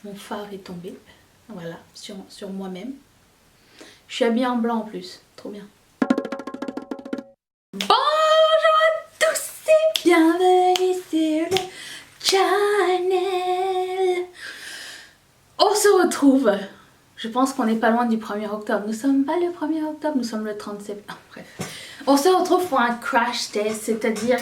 mon fard est tombé. Voilà, sur moi-même. Je suis habillée en blanc en plus, trop bien. Bonjour à tous et bienvenue sur le channel. On se retrouve. Je pense qu'on n'est pas loin du 1er octobre. Nous sommes pas le 1er octobre, nous sommes le 30 septembre. Bref. On se retrouve pour un crash test, c'est-à-dire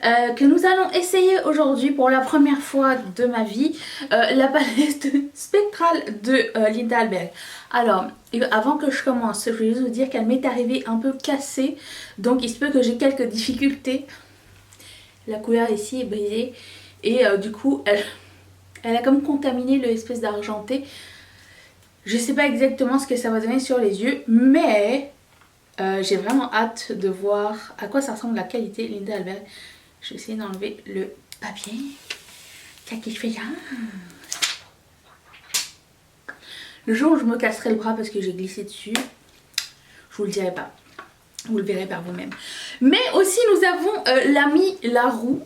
que nous allons essayer aujourd'hui pour la première fois de ma vie la palette spectrale de Linda Alberg. Alors, avant que je commence, je vais juste vous dire qu'elle m'est arrivée un peu cassée, donc il se peut que j'ai quelques difficultés. La couleur ici est brisée et du coup elle a comme contaminé l'espèce d'argenté. Je sais pas exactement ce que ça va donner sur les yeux, mais j'ai vraiment hâte de voir à quoi ça ressemble la qualité Linda Alberg. Je vais essayer d'enlever le papier. Qu'est-ce que je fais là? Le jour où je me casserai le bras parce que j'ai glissé dessus, je vous le dirai pas. Vous le verrez par vous-même. Mais aussi nous avons l'amie Larou,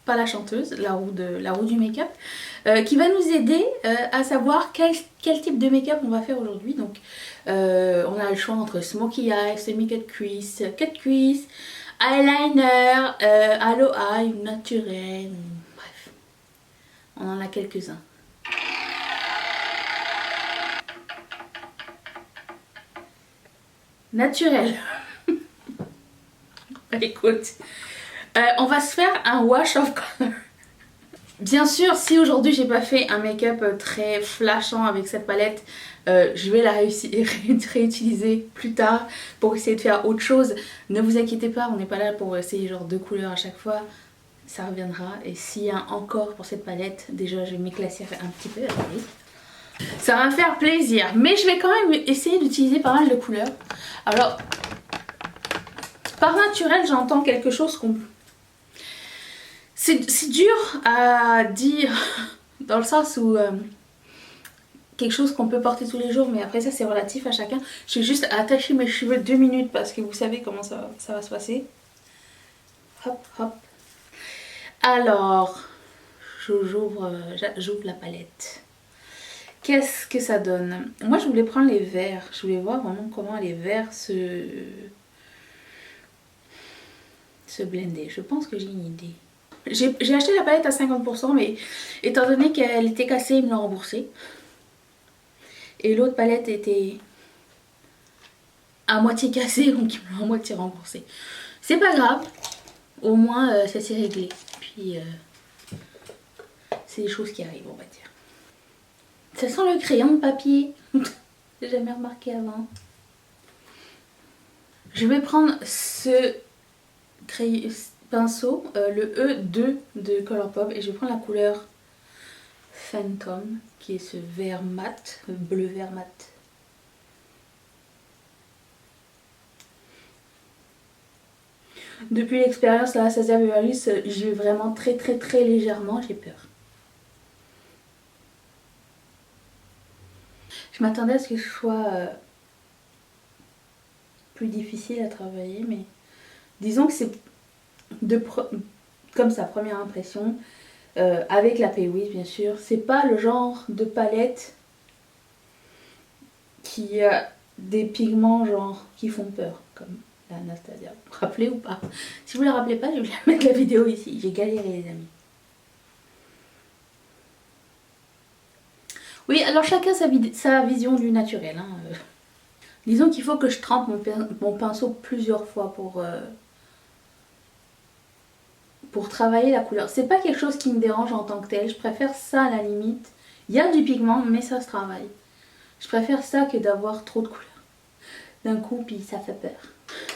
pas la chanteuse, Larou du make-up, qui va nous aider à savoir quel type de make-up on va faire aujourd'hui. Donc on a le choix entre smokey eye, semi-cut crease, eyeliner, halo eye, naturel, bref, on en a quelques-uns. Naturel. Écoute, on va se faire un wash of color. Bien sûr, si aujourd'hui j'ai pas fait un make-up très flashant avec cette palette, je vais la réutiliser plus tard pour essayer de faire autre chose. Ne vous inquiétez pas, on n'est pas là pour essayer genre 2 couleurs à chaque fois. Ça reviendra. Et s'il y a encore pour cette palette, déjà je vais m'éclaircir un petit peu. Allez. Ça va me faire plaisir. Mais je vais quand même essayer d'utiliser pas mal de couleurs. Alors, par naturel, j'entends quelque chose qu'on... C'est dur à dire dans le sens où quelque chose qu'on peut porter tous les jours, mais après ça c'est relatif à chacun. Je vais juste attacher mes cheveux 2 minutes parce que vous savez comment ça va se passer. Hop hop. Alors, j'ouvre la palette. Qu'est-ce que ça donne? Moi je voulais prendre les verts. Je voulais voir vraiment comment les verts se blender. Je pense que j'ai une idée. J'ai acheté la palette à 50%, mais étant donné qu'elle était cassée, ils me l'ont remboursée. Et l'autre palette était à moitié cassée, donc ils me l'ont à moitié remboursée. C'est pas grave, au moins ça s'est réglé. Puis c'est des choses qui arrivent, on va dire. Ça sent le crayon de papier. J'ai jamais remarqué avant. Je vais prendre ce pinceau, le E2 de Colourpop, et je vais prendre la couleur Phantom, qui est ce vert mat, bleu vert mat. Depuis l'expérience Anastasia Beverly Hills, je vais vraiment très légèrement, j'ai peur. Je m'attendais à ce que ce soit plus difficile à travailler, mais disons que c'est comme sa première impression, avec la Paywith bien sûr, c'est pas le genre de palette qui a des pigments genre qui font peur, comme la Anastasia. Vous vous rappelez ou pas? Si vous ne la rappelez pas, je vais mettre la vidéo ici. J'ai galéré les amis. Oui, alors chacun sa vision du naturel. Hein. Disons qu'il faut que je trempe mon pinceau plusieurs fois pour travailler la couleur. C'est pas quelque chose qui me dérange en tant que tel. Je préfère ça à la limite. Il y a du pigment, mais ça se travaille. Je préfère ça que d'avoir trop de couleurs d'un coup, puis ça fait peur.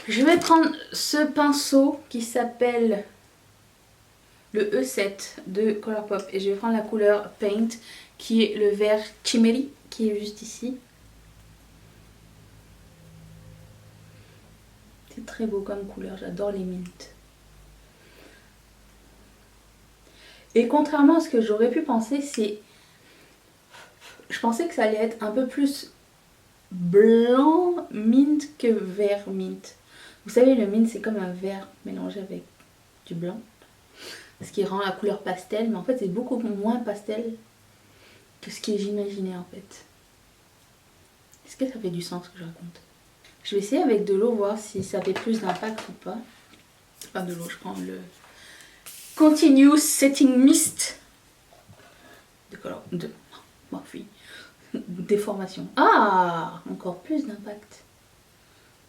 Je vais prendre ce pinceau qui s'appelle le E7 de Colourpop et je vais prendre la couleur Paint qui est le vert Chimeri qui est juste ici. C'est très beau comme couleur, j'adore les mints. Et contrairement à ce que j'aurais pu penser, je pensais que ça allait être un peu plus blanc mint que vert mint. Vous savez, le mint c'est comme un vert mélangé avec du blanc, ce qui rend la couleur pastel, mais en fait c'est beaucoup moins pastel que ce que j'imaginais en fait. Est-ce que ça fait du sens ce que je raconte? Je vais essayer avec de l'eau, voir si ça fait plus d'impact ou pas. Pas de l'eau, je prends le Continuous Setting Mist de color de Morphe. Déformation. Ah, encore plus d'impact.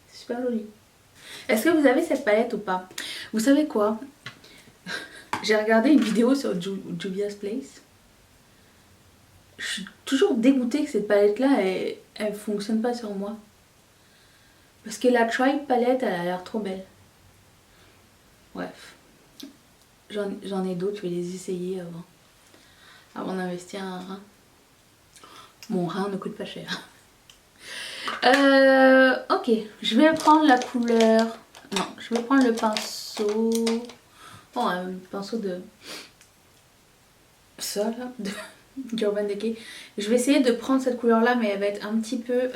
C'est super joli. Est-ce que vous avez cette palette ou pas? Vous savez quoi? J'ai regardé une vidéo sur Juvia's Place. Je suis toujours dégoûtée que cette palette là elle fonctionne pas sur moi. Parce que la Tribe palette elle a l'air trop belle. Bref. J'en ai d'autres, je vais les essayer avant d'investir un rein. Mon rein ne coûte pas cher. Ok, je vais prendre la couleur. Non, je vais prendre le pinceau. Oh, un pinceau de. Ça là, de Urban Decay. Je vais essayer de prendre cette couleur là, mais elle va être un petit peu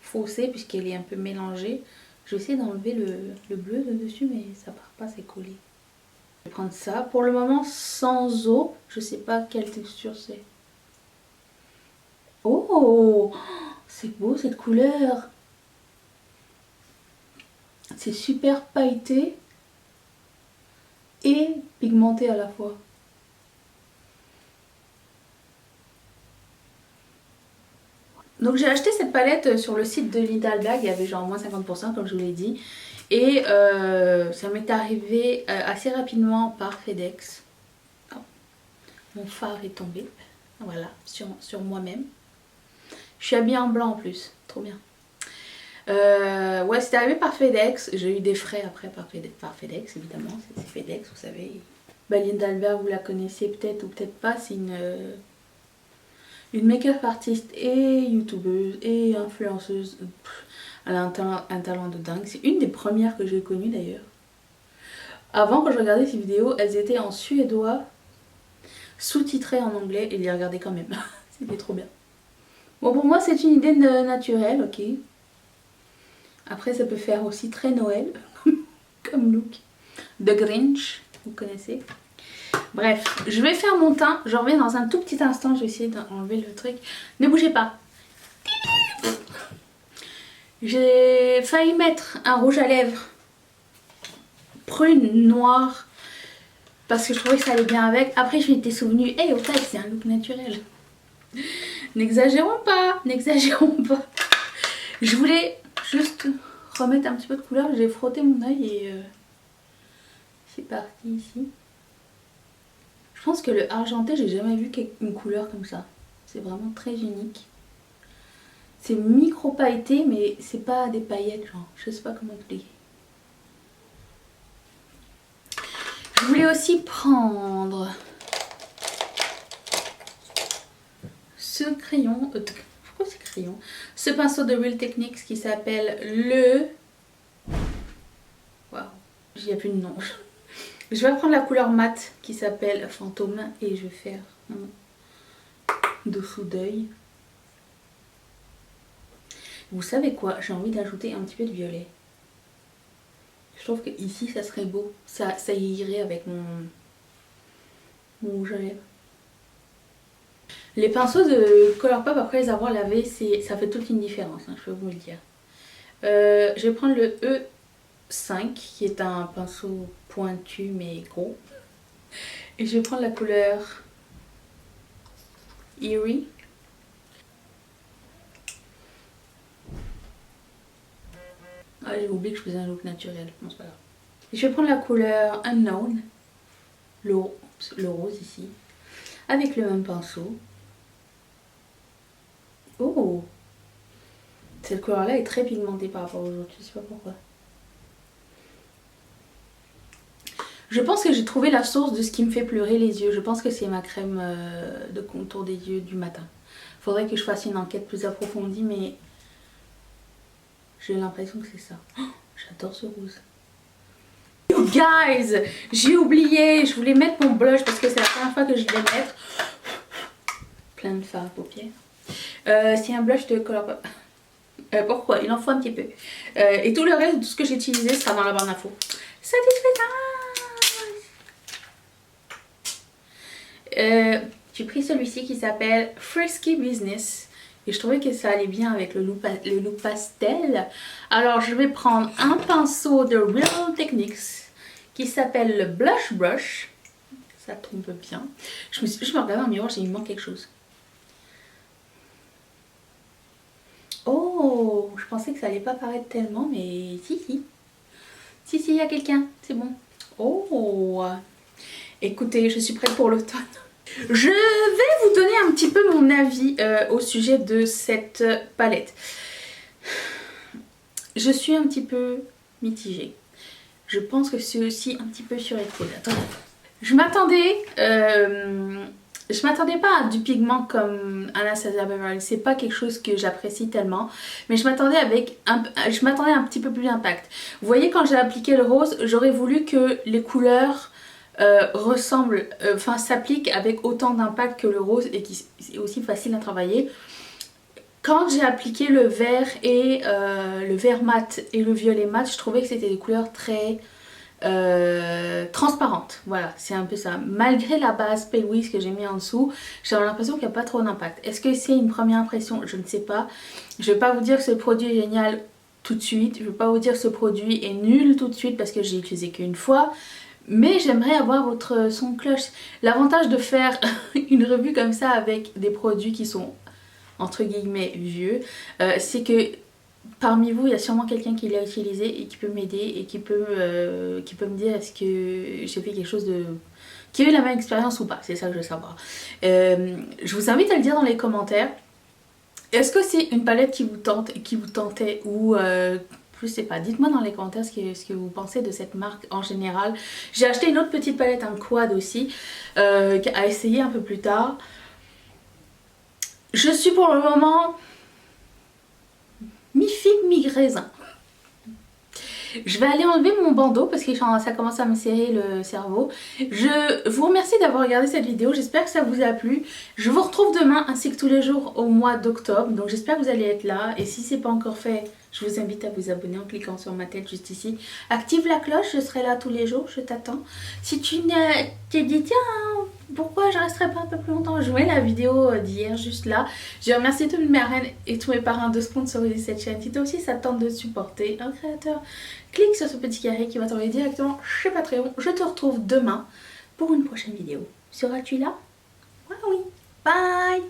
faussée puisqu'elle est un peu mélangée. Je vais essayer d'enlever le bleu de dessus, mais ça part pas, c'est collé. Je vais prendre ça. Pour le moment, sans eau. Je sais pas quelle texture c'est. Oh, c'est beau cette couleur. C'est super pailleté et pigmenté à la fois. Donc j'ai acheté cette palette sur le site de Lidl-Bag, il y avait genre moins 50% comme je vous l'ai dit. Et ça m'est arrivé assez rapidement par FedEx. Oh, mon phare est tombé, voilà, sur moi-même. Je suis habillée en blanc en plus, trop bien. Ouais, c'était arrivé par FedEx. J'ai eu des frais après par FedEx, évidemment. C'est FedEx, vous savez. Bah, Lidl-Bag, vous la connaissez peut-être ou peut-être pas. C'est une make-up artiste et youtubeuse et influenceuse. Elle a un talent de dingue. C'est une des premières que j'ai connues d'ailleurs. Avant, quand je regardais ces vidéos, elles étaient en suédois, sous-titrées en anglais et les regardais quand même. C'était trop bien. Bon, pour moi, c'est une idée naturelle, ok. Après, ça peut faire aussi très Noël, comme look. The Grinch, vous connaissez. Bref, je vais faire mon teint. Je reviens dans un tout petit instant. Je vais essayer d'enlever le truc. Ne bougez pas. J'ai failli mettre un rouge à lèvres prune, noir, parce que je trouvais que ça allait bien avec. Après, je m'étais souvenue, hey, au fait, c'est un look naturel. N'exagérons pas, n'exagérons pas. Je voulais juste remettre un petit peu de couleur. J'ai frotté mon œil et c'est parti ici. Je pense que le argenté, j'ai jamais vu une couleur comme ça. C'est vraiment très unique. C'est micro pailleté, mais c'est pas des paillettes, genre, je sais pas comment expliquer. Je voulais aussi prendre ce crayon. Pourquoi ce crayon? Ce pinceau de Real Techniques qui s'appelle le. Waouh, il n'y a plus de nom. Je vais prendre la couleur mat qui s'appelle Fantôme et je vais faire mon dessous d'œil. Vous savez quoi? J'ai envie d'ajouter un petit peu de violet. Je trouve que ici ça serait beau. Ça irait avec mon rouge à lèvres. Les pinceaux de Colourpop après les avoir lavés, ça fait toute une différence, hein, je peux vous le dire. Je vais prendre le E5 qui est un pinceau pointu mais gros. Et je vais prendre la couleur Eerie. Ah, j'ai oublié que je faisais un look naturel. Bon, c'est pas grave. Et je vais prendre la couleur Unknown, le rose ici, avec le même pinceau. Oh! Cette couleur-là est très pigmentée par rapport aux autres, je sais pas pourquoi. Je pense que j'ai trouvé la source de ce qui me fait pleurer les yeux. Je pense que c'est ma crème de contour des yeux du matin. Faudrait que je fasse une enquête plus approfondie, mais j'ai l'impression que c'est ça. Oh, j'adore ce rose. You guys, j'ai oublié, je voulais mettre mon blush parce que c'est la première fois que je vais mettre. Plein de fard à paupières. C'est un blush de Colourpop. Pourquoi? Il en faut un petit peu. Et tout le reste de ce que j'ai utilisé sera dans la barre d'infos. Satisfaisant. J'ai pris celui-ci qui s'appelle Frisky Business. Et je trouvais que ça allait bien avec le look pastel. Alors je vais prendre un pinceau de Real Techniques qui s'appelle le Blush Brush. Ça tombe bien. Je me regardais dans le miroir, il me manque quelque chose. Oh, je pensais que ça allait pas paraître tellement, mais si, si. Si, si, il y a quelqu'un, c'est bon. Oh, écoutez, je suis prête pour l'automne. Je vais vous donner un petit peu mon avis au sujet de cette palette. Je suis un petit peu mitigée. Je pense que c'est aussi un petit peu surélevé. Attendez. Je m'attendais pas à du pigment comme Anastasia Beverly. C'est pas quelque chose que j'apprécie tellement. Mais je m'attendais un petit peu plus d'impact. Vous voyez, quand j'ai appliqué le rose, j'aurais voulu que les couleurs s'appliquent avec autant d'impact que le rose et qui est aussi facile à travailler. Quand j'ai appliqué le vert et le vert mat et le violet mat, je trouvais que c'était des couleurs très transparente, voilà, c'est un peu ça. Malgré la base Pale Wiz que j'ai mis en dessous, j'avais l'impression qu'il n'y a pas trop d'impact. Est-ce que c'est une première impression? Je ne sais pas. Je vais pas vous dire que ce produit est génial tout de suite, je vais pas vous dire que ce produit est nul tout de suite parce que j'ai utilisé qu'une fois, mais j'aimerais avoir votre son de cloche. L'avantage de faire une revue comme ça avec des produits qui sont entre guillemets vieux, c'est que parmi vous, il y a sûrement quelqu'un qui l'a utilisé et qui peut m'aider et qui peut me dire est-ce que j'ai fait quelque chose de... qui a eu la même expérience ou pas, c'est ça que je veux savoir. Je vous invite à le dire dans les commentaires. Est-ce que c'est une palette qui vous tente, qui vous tentait ou... je sais pas, dites-moi dans les commentaires ce que vous pensez de cette marque en général. J'ai acheté une autre petite palette, un quad aussi, à essayer un peu plus tard. Je suis pour le moment mi-figue, mi-raisin. Je vais aller enlever mon bandeau parce que ça commence à me serrer le cerveau. Je vous remercie d'avoir regardé cette vidéo, j'espère que ça vous a plu. Je vous retrouve demain ainsi que tous les jours au mois d'octobre, donc j'espère que vous allez être là. Et si ce n'est pas encore fait, je vous invite à vous abonner en cliquant sur ma tête juste ici. Active la cloche, je serai là tous les jours, je t'attends. Si tu t'es dit tiens, pourquoi je resterai pas un peu plus longtemps, je vois la vidéo d'hier juste là. Je remercie toutes mes reines et tous mes parrains de sponsoriser cette chaîne. Si toi aussi ça te tente de supporter un créateur, clique sur ce petit carré qui va t'envoyer directement chez Patreon. Je te retrouve demain pour une prochaine vidéo. Seras-tu là? Ah oui. Bye.